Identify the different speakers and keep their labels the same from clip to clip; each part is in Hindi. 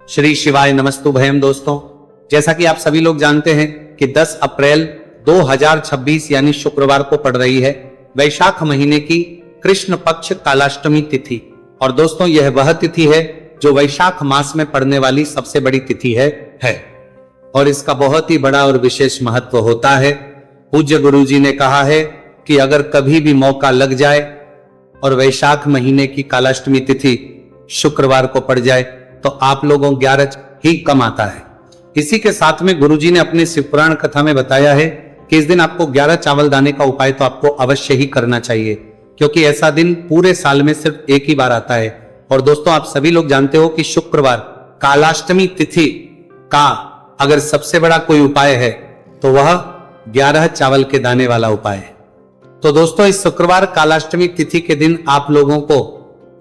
Speaker 1: श्री शिवाय नमस्तु भयम। दोस्तों, जैसा कि आप सभी लोग जानते हैं कि 10 अप्रैल 2026 यानी शुक्रवार को पड़ रही है वैशाख महीने की कृष्ण पक्ष कालाष्टमी तिथि। और दोस्तों, यह वह तिथि है जो वैशाख मास में पड़ने वाली सबसे बड़ी तिथि है। और इसका बहुत ही बड़ा और विशेष महत्व होता है। पूज्य गुरुजी ने कहा है कि अगर कभी भी मौका लग जाए और वैशाख महीने की कालाष्टमी तिथि शुक्रवार को पड़ जाए तो आप लोगों 11 ही कम आता है। इसी के साथ में गुरुजी ने अपने शिव पुराण कथा में बताया है कि इस दिन आपको 11 चावल दाने का उपाय तो आपको अवश्य ही करना चाहिए, क्योंकि ऐसा दिन पूरे साल में सिर्फ एक ही बार आता है। और दोस्तों, आप सभी लोग जानते हो कि शुक्रवार कालाष्टमी तिथि का अगर सबसे बड़ा कोई उपाय है तो वह 11 चावल के दाने वाला उपाय है। तो दोस्तों, इस शुक्रवार कालाष्टमी तिथि के दिन आप लोगों को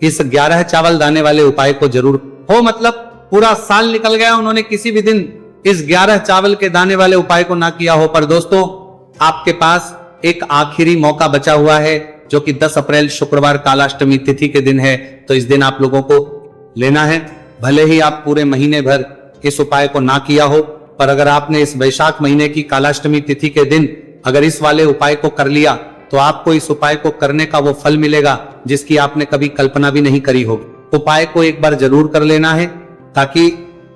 Speaker 1: इस 11 चावल दाने वाले उपाय को जरूर हो, मतलब पूरा साल निकल गया, उन्होंने किसी भी दिन इस 11 चावल के दाने वाले उपाय को ना किया हो, पर दोस्तों आपके पास एक आखिरी मौका बचा हुआ है जो कि 10 अप्रैल शुक्रवार कालाष्टमी तिथि के दिन है। तो इस दिन आप लोगों को लेना है। भले ही आप पूरे महीने भर इस उपाय को ना किया हो, पर अगर आपने इस वैशाख महीने की कालाष्टमी तिथि के दिन अगर इस वाले उपाय को कर लिया तो आपको इस उपाय को करने का वो फल मिलेगा जिसकी आपने कभी कल्पना भी नहीं करी होगी। उपाय को एक बार जरूर कर लेना है ताकि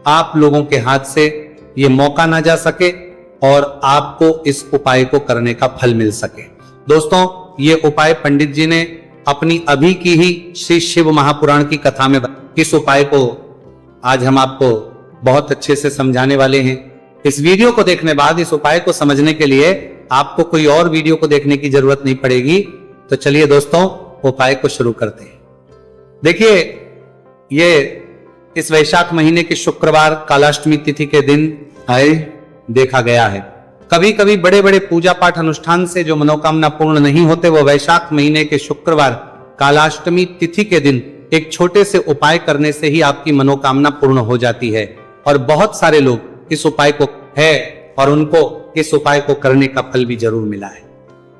Speaker 1: आप लोगों के हाथ से ये मौका ना जा सके और आपको इस उपाय को करने का फल मिल सके। दोस्तों, ये उपाय पंडित जी ने अपनी अभी की ही श्री शिव महापुराण की कथा में इस उपाय को आज हम आपको बहुत अच्छे से समझाने वाले हैं। इस वीडियो को देखने बाद इस उपाय को समझने के लिए आपको कोई और वीडियो को देखने की जरूरत नहीं पड़ेगी। तो चलिए दोस्तों, उपाय को शुरू करते हैं। देखिए, ये इस वैशाख महीने के शुक्रवार कालाष्टमी तिथि के दिन आए देखा गया है। कभी कभी बड़े बड़े पूजा पाठ अनुष्ठान से जो मनोकामना पूर्ण नहीं होते, वो वैशाख महीने के शुक्रवार कालाष्टमी तिथि के दिन एक छोटे से उपाय करने से ही आपकी मनोकामना पूर्ण हो जाती है। और बहुत सारे लोग इस उपाय को है और उनको इस उपाय को करने का फल भी जरूर मिला है।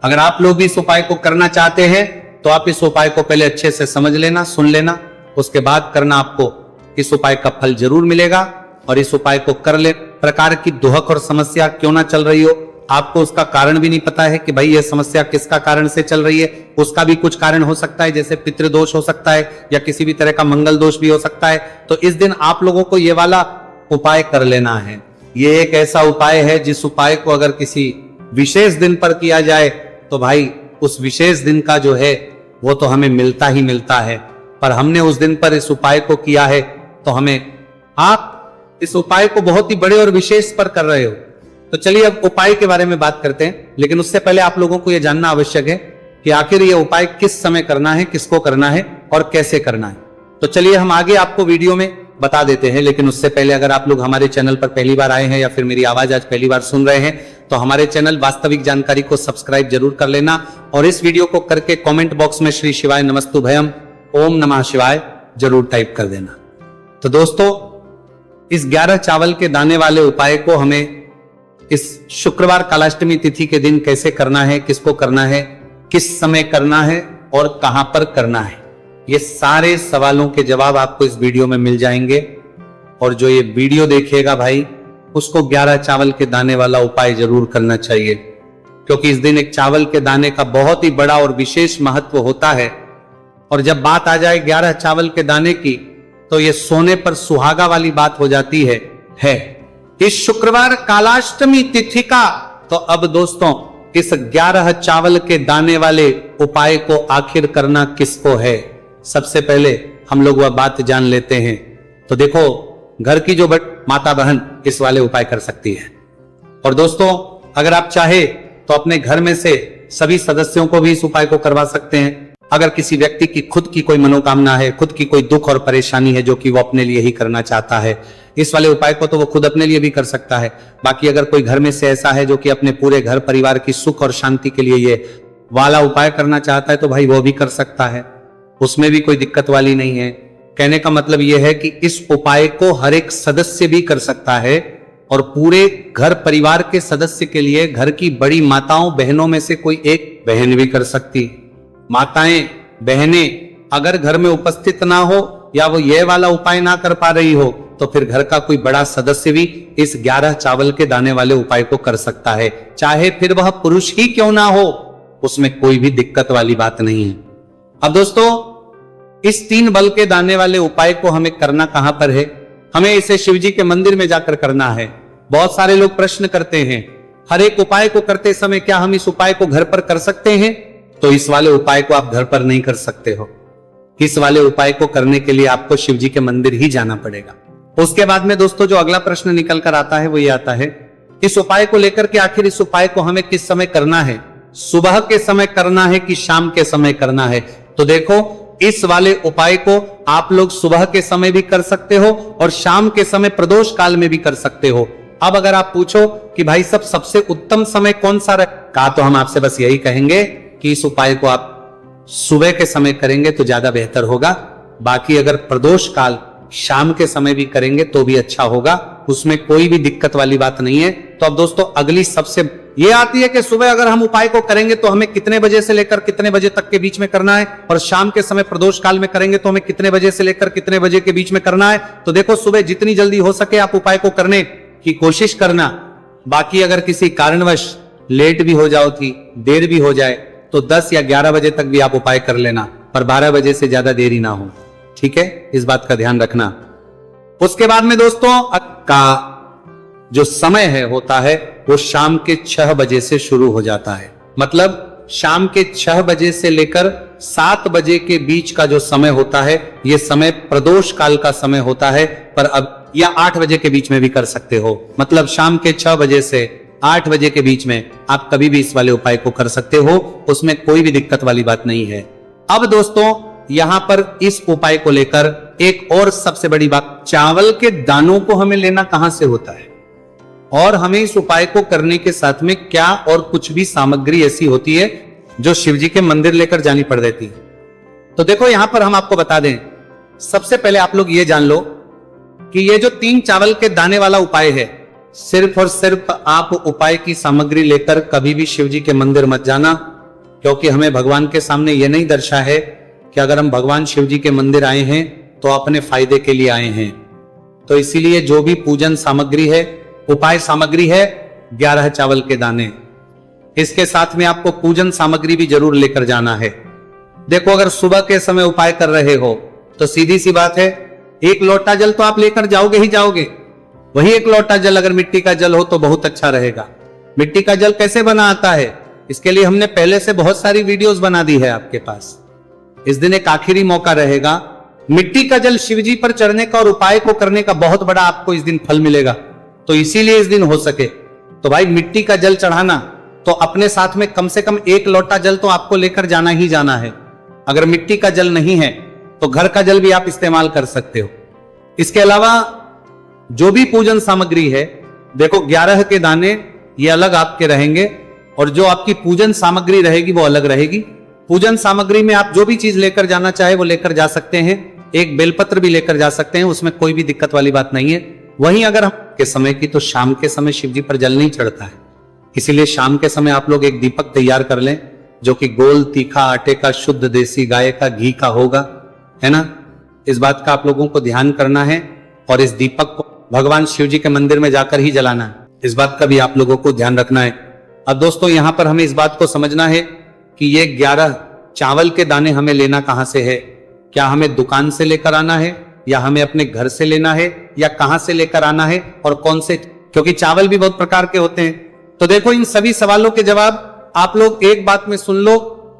Speaker 1: अगर आप लोग भी इस उपाय को करना चाहते हैं तो आप इस उपाय को पहले अच्छे से समझ लेना, सुन लेना, उसके बाद करना। आपको इस उपाय का फल जरूर मिलेगा। और इस उपाय को कर ले, प्रकार की दुहक और समस्या क्यों ना चल रही हो, आपको उसका कारण भी नहीं पता है कि भाई ये समस्या किसका कारण से चल रही है, उसका भी कुछ कारण हो सकता है, जैसे पितृदोष हो सकता है या किसी भी तरह का मंगल दोष भी हो सकता है। तो इस दिन आप लोगों को ये वाला उपाय कर लेना है। ये एक ऐसा उपाय है जिस उपाय को अगर किसी विशेष दिन पर किया जाए तो भाई उस विशेष दिन का जो है वो तो हमें मिलता ही मिलता है। पर हमने उस दिन पर इस उपाय को किया है तो हमें, आप इस उपाय को बहुत ही बड़े और विशेष पर कर रहे हो। तो चलिए अब उपाय के बारे में बात करते हैं, लेकिन उससे पहले आप लोगों को यह जानना आवश्यक है कि आखिर ये उपाय किस समय करना है, किसको करना है और कैसे करना है। तो चलिए हम आगे आपको वीडियो में बता देते हैं, लेकिन उससे पहले अगर आप लोग हमारे चैनल पर पहली बार आए हैं या फिर मेरी आवाज आज पहली बार सुन रहे हैं तो हमारे चैनल वास्तविक जानकारी को सब्सक्राइब जरूर कर लेना और इस वीडियो को करके कमेंट बॉक्स में श्री शिवाय नमस्तु भयम, ओम नमः शिवाय जरूर टाइप कर देना। तो दोस्तों, इस 11 चावल के दाने वाले उपाय को हमें इस शुक्रवार कालाष्टमी तिथि के दिन कैसे करना है, किसको करना है, किस समय करना है और कहां पर करना है, ये सारे सवालों के जवाब आपको इस वीडियो में मिल जाएंगे। और जो ये वीडियो देखेगा भाई, उसको 11 चावल के दाने वाला उपाय जरूर करना चाहिए, क्योंकि इस दिन एक चावल के दाने का बहुत ही बड़ा और विशेष महत्व होता है। और जब बात आ जाए 11 चावल के दाने की तो ये सोने पर सुहागा वाली बात हो जाती है। इस शुक्रवार कालाष्टमी तिथि का तो अब दोस्तों इस 11 चावल के दाने वाले उपाय को आखिर करना किसको है, सबसे पहले हम लोग वह बात जान लेते हैं। तो देखो, घर की जो माता बहन इस वाले उपाय कर सकती है। और दोस्तों, अगर आप चाहे तो अपने घर में से सभी सदस्यों को भी इस उपाय को करवा सकते हैं। अगर किसी व्यक्ति की खुद की कोई मनोकामना है, खुद की कोई दुख और परेशानी है जो कि वो अपने लिए ही करना चाहता है, इस वाले उपाय को तो वो खुद अपने लिए भी कर सकता है। बाकी अगर कोई घर में से ऐसा है जो कि अपने पूरे घर परिवार की सुख और शांति के लिए ये वाला उपाय करना चाहता है तो भाई वो भी कर सकता है, उसमें भी कोई दिक्कत वाली नहीं है। कहने का मतलब यह है कि इस उपाय को हर एक सदस्य भी कर सकता है और पूरे घर परिवार के सदस्य के लिए घर की बड़ी माताओं बहनों में से कोई एक बहन भी कर सकती। माताएं बहनें अगर घर में उपस्थित ना हो या वो ये वाला उपाय ना कर पा रही हो, तो फिर घर का कोई बड़ा सदस्य भी इस 11 चावल के दाने वाले उपाय को कर सकता है, चाहे फिर वह पुरुष ही क्यों ना हो, उसमें कोई भी दिक्कत वाली बात नहीं है। अब दोस्तों, इस 3 बल के दाने वाले उपाय को हमें करना कहां पर है? हमें इसे शिवजी के मंदिर में जाकर करना है। बहुत सारे लोग प्रश्न करते हैं, हर एक उपाय को करते समय क्या हम इस उपाय को घर पर कर सकते हैं? तो इस वाले उपाय को आप घर पर नहीं कर सकते हो। इस वाले उपाय को करने के लिए आपको शिवजी के मंदिर ही जाना पड़ेगा। उसके बाद में दोस्तों जो अगला प्रश्न निकल कर आता है वो ये आता है, इस उपाय को लेकर के आखिर इस उपाय को हमें किस समय करना है? सुबह के समय करना है कि शाम के समय करना है? तो देखो, इस वाले उपाय को आप लोग सुबह के समय भी कर सकते हो और शाम के समय प्रदोष काल में भी कर सकते हो। अब अगर आप पूछो कि भाई सब सबसे उत्तम समय कौन सा रहा, तो हम आपसे बस यही कहेंगे कि इस उपाय को आप सुबह के समय करेंगे तो ज्यादा बेहतर होगा। बाकी अगर प्रदोष काल शाम के समय भी करेंगे तो भी अच्छा होगा, उसमें कोई भी दिक्कत वाली बात नहीं है। तो अब दोस्तों अगली सबसे ये आती है कि सुबह अगर हम उपाय को करेंगे तो हमें कितने बजे से लेकर कितने बजे तक के बीच में करना है, और शाम के समय प्रदोष काल में करेंगे तो हमें कितने बजे से लेकर कितने बजे के बीच में करना है। तो देखो, सुबह जितनी जल्दी हो सके आप उपाय को करने की कोशिश करना। बाकी अगर किसी कारणवश लेट भी हो जाओ थी, देर भी हो जाए, तो 10 या 11 बजे तक भी आप उपाय कर लेना, पर 12 बजे से ज्यादा देरी ना हो, ठीक है? इस बात का ध्यान रखना। उसके बाद में दोस्तों का जो समय है होता है वो शाम के 6 बजे से शुरू हो जाता है। मतलब शाम के 6 बजे से लेकर 7 बजे के बीच का जो समय होता है, ये समय प्रदोष काल का समय होता है। पर अब या 8 बजे के बीच में भी कर सकते हो, मतलब शाम के 6 बजे से 8 बजे के बीच में आप कभी भी इस वाले उपाय को कर सकते हो, उसमें कोई भी दिक्कत वाली बात नहीं है। अब दोस्तों यहां पर इस उपाय को लेकर एक और सबसे बड़ी बात, चावल के दानों को हमें लेना कहां से होता है, और हमें इस उपाय को करने के साथ में क्या और कुछ भी सामग्री ऐसी होती है जो शिवजी के मंदिर लेकर जानी पड़ देती है। तो देखो यहां पर हम आपको बता दें, सबसे पहले आप लोग ये जान लो कि ये जो 3 चावल के दाने वाला उपाय है, सिर्फ और सिर्फ आप उपाय की सामग्री लेकर कभी भी शिवजी के मंदिर मत जाना, क्योंकि हमें भगवान के सामने यह नहीं दर्शा है कि अगर हम भगवान शिवजी के मंदिर आए हैं तो अपने फायदे के लिए आए हैं। तो इसीलिए जो भी पूजन सामग्री है, उपाय सामग्री है 11 चावल के दाने, इसके साथ में आपको पूजन सामग्री भी जरूर लेकर जाना है। देखो, अगर सुबह के समय उपाय कर रहे हो तो सीधी सी बात है, 1 लोटा जल तो आप लेकर जाओगे ही जाओगे। वही 1 लोटा जल अगर मिट्टी का जल हो तो बहुत अच्छा रहेगा। मिट्टी का जल कैसे बना आता है, इसके लिए हमने पहले से बहुत सारी वीडियोस बना दी है आपके पास। इस दिन एक आखिरी मौका रहेगा, मिट्टी का जल शिवजी पर चढ़ने का और उपाय को करने का बहुत बड़ा आपको इस दिन फल मिलेगा। तो इसीलिए इस दिन हो सके तो भाई मिट्टी का जल चढ़ाना, तो अपने साथ में कम से कम 1 लोटा जल तो आपको लेकर जाना ही जाना है। अगर मिट्टी का जल नहीं है तो घर का जल भी आप इस्तेमाल कर सकते हो। इसके अलावा जो भी पूजन सामग्री है, देखो 11 के दाने ये अलग आपके रहेंगे और जो आपकी पूजन सामग्री रहेगी वो अलग रहेगी। पूजन सामग्री में आप जो भी चीज लेकर जाना चाहे वो लेकर जा सकते हैं। एक बेलपत्र भी लेकर जा सकते हैं, उसमें कोई भी दिक्कत वाली बात नहीं है। वहीं अगर हम के समय की, तो शाम के समय शिवजी पर जल नहीं चढ़ता है, इसीलिए शाम के समय आप लोग एक दीपक तैयार कर लें जो कि गोल तीखा आटे का शुद्ध देसी गाय का घी का होगा, है ना। इस बात का आप लोगों को ध्यान करना है और इस दीपक को भगवान शिवजी के मंदिर में जाकर ही जलाना है, इस बात का भी आप लोगों को ध्यान रखना है। अब दोस्तों यहां पर हमें इस बात को समझना है कि ये 11 चावल के दाने हमें लेना कहां से है। क्या हमें दुकान से लेकर आना है, या हमें अपने घर से लेना है, या कहां से लेकर आना है और कौन से, क्योंकि चावल भी बहुत प्रकार के होते हैं। तो देखो, इन सभी सवालों के जवाब आप लोग एक बात में सुन लो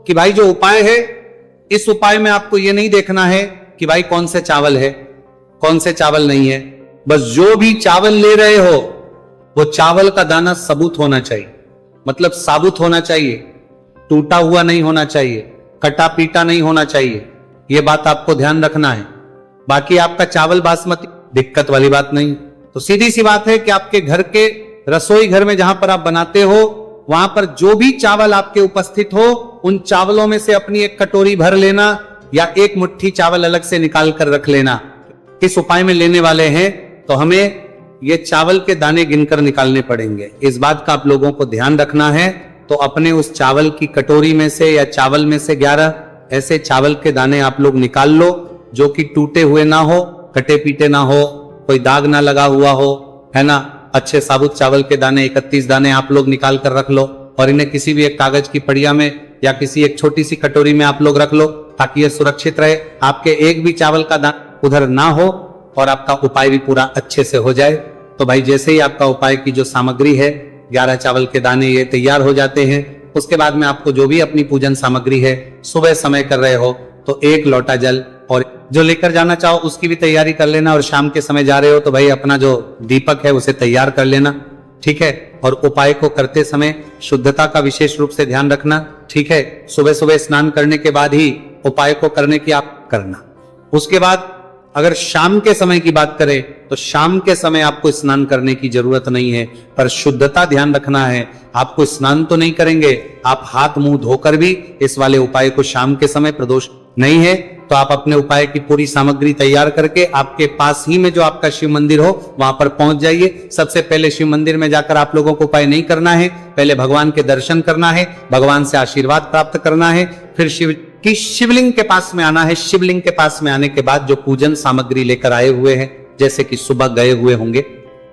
Speaker 1: कि भाई जो उपाय है, इस उपाय में आपको यह नहीं देखना है कि भाई कौन से चावल है कौन से चावल नहीं है। बस जो भी चावल ले रहे हो वो चावल का दाना सबूत होना चाहिए, मतलब साबुत होना चाहिए, टूटा हुआ नहीं होना चाहिए, कटा पीटा नहीं होना चाहिए। यह बात आपको ध्यान रखना है। बाकी आपका चावल बासमती, दिक्कत वाली बात नहीं। तो सीधी सी बात है कि आपके घर के रसोई घर में जहां पर आप बनाते हो, वहां पर जो भी चावल आपके उपस्थित हो, उन चावलों में से अपनी एक कटोरी भर लेना या एक मुट्ठी चावल अलग से निकाल कर रख लेना। इस उपाय में लेने वाले हैं तो हमें ये चावल के दाने गिनकर निकालने पड़ेंगे, इस बात का आप लोगों को ध्यान रखना है। तो अपने उस चावल की कटोरी में से या चावल में से 11 ऐसे चावल के दाने आप लोग निकाल लो जो कि टूटे हुए ना हो, कटे पीटे ना हो, कोई दाग ना लगा हुआ हो, है ना। अच्छे साबुत चावल के दाने 31 दाने आप लोग निकाल कर रख लो और इन्हें किसी भी एक कागज की पड़िया में या किसी एक छोटी सी कटोरी में आप लोग रख लो, ताकि ये सुरक्षित रहे, आपके एक भी चावल का दाना उधर ना हो और आपका उपाय भी पूरा अच्छे से हो जाए। तो भाई जैसे ही आपका उपाय की जो सामग्री है 11 चावल के दाने ये तैयार हो जाते हैं, उसके बाद में आपको जो भी अपनी पूजन सामग्री है, सुबह समय कर रहे हो तो 1 लोटा जल और जो लेकर जाना चाहो उसकी भी तैयारी कर लेना, और शाम के समय जा रहे हो तो भाई अपना जो दीपक है उसे तैयार कर लेना, ठीक है। और उपाय को करते समय शुद्धता का विशेष रूप से ध्यान रखना, ठीक है। सुबह सुबह स्नान करने के बाद ही उपाय को करने की आप करना। उसके बाद अगर शाम के समय की बात करें तो शाम के समय आपको स्नान करने की जरूरत नहीं है, पर शुद्धता ध्यान रखना है। आपको स्नान तो नहीं करेंगे, आप हाथ मुंह धोकर भी इस वाले उपाय को शाम के समय, प्रदोष नहीं है तो आप अपने उपाय की पूरी सामग्री तैयार करके आपके पास ही में जो आपका शिव मंदिर हो वहां पर पहुंच जाइए। सबसे पहले शिव मंदिर में जाकर आप लोगों को उपाय नहीं करना है, पहले भगवान के दर्शन करना है, भगवान से आशीर्वाद प्राप्त करना है, फिर शिव की शिवलिंग के पास में आना है। शिवलिंग के पास में आने के बाद जो पूजन सामग्री लेकर आए हुए हैं, जैसे कि सुबह गए हुए होंगे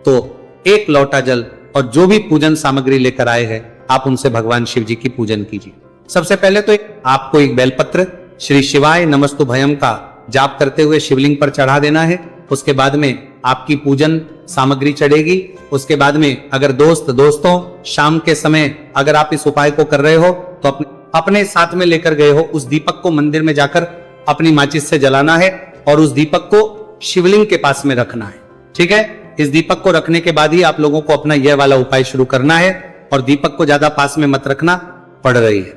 Speaker 1: तो 1 लोटा जल और जो भी पूजन सामग्री लेकर आए हैं आप उनसे भगवान शिव जी की पूजन कीजिए। सबसे पहले तो आपको एक बेलपत्र श्री शिवाय नमस्तुभयम का जाप करते हुए शिवलिंग पर चढ़ा देना है। उसके बाद में आपकी पूजन सामग्री चढ़ेगी। उसके बाद में अगर दोस्तों शाम के समय अगर आप इस उपाय को कर रहे हो तो अपने साथ में लेकर गए हो उस दीपक को मंदिर में जाकर अपनी माचिस से जलाना है और उस दीपक को शिवलिंग के पास में रखना है, ठीक है। इस दीपक को रखने के बाद ही आप लोगों को अपना यह वाला उपाय शुरू करना है और दीपक को ज्यादा पास में मत रखना, पड़ रही है,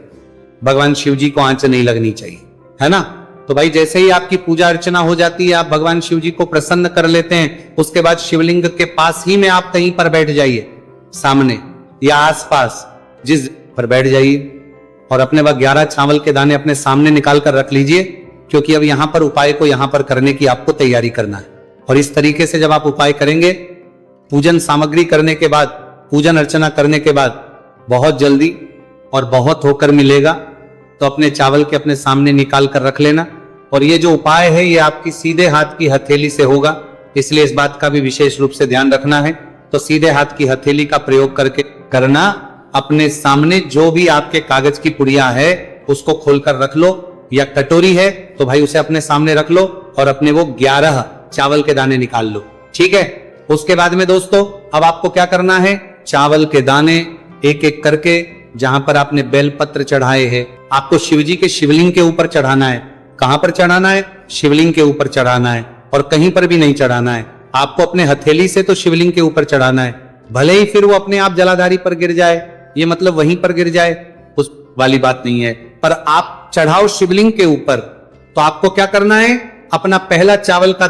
Speaker 1: भगवान शिव जी को आंच नहीं लगनी चाहिए, है ना। तो भाई जैसे ही आपकी पूजा अर्चना हो जाती है, आप भगवान शिव जी को प्रसन्न कर लेते हैं, उसके बाद शिवलिंग के पास ही में आप कहीं पर बैठ जाइए, सामने या आसपास जिस पर बैठ जाइए और अपने वह 11 चावल के दाने अपने सामने निकाल कर रख लीजिए, क्योंकि अब यहां पर उपाय को यहां पर करने की आपको तैयारी करना है। और इस तरीके से जब आप उपाय करेंगे, पूजन सामग्री करने के बाद, पूजन अर्चना करने के बाद बहुत जल्दी और बहुत होकर मिलेगा, तो अपने चावल के अपने सामने निकाल कर रख लेना। और ये जो उपाय है ये आपकी सीधे हाथ की हथेली से होगा, इसलिए इस बात का भी विशेष रूप से ध्यान रखना है। तो सीधे हाथ की हथेली का प्रयोग करके करना। अपने सामने जो भी आपके कागज की पुड़िया है उसको खोलकर रख लो, या कटोरी है तो भाई उसे अपने सामने रख लो और अपने वो 11 चावल के दाने निकाल लो, ठीक है। उसके बाद में दोस्तों अब आपको क्या करना है, चावल के दाने एक एक करके जहां पर आपने बेलपत्र चढ़ाए हैं आपको शिवजी के शिवलिंग के ऊपर चढ़ाना है। कहां पर चढ़ाना है, शिवलिंग के ऊपर चढ़ाना है, और कहीं पर भी नहीं चढ़ाना है। आपको अपने हथेली से तो शिवलिंग के ऊपर चढ़ाना है, भले ही फिर वो अपने आप जलाधारी पर गिर जाए, ये मतलब वहीं पर गिर जाए, उस वाली बात नहीं है, पर आप चढ़ाओ शिवलिंग के ऊपर। तो आपको क्या करना है, अपना पहला चावल का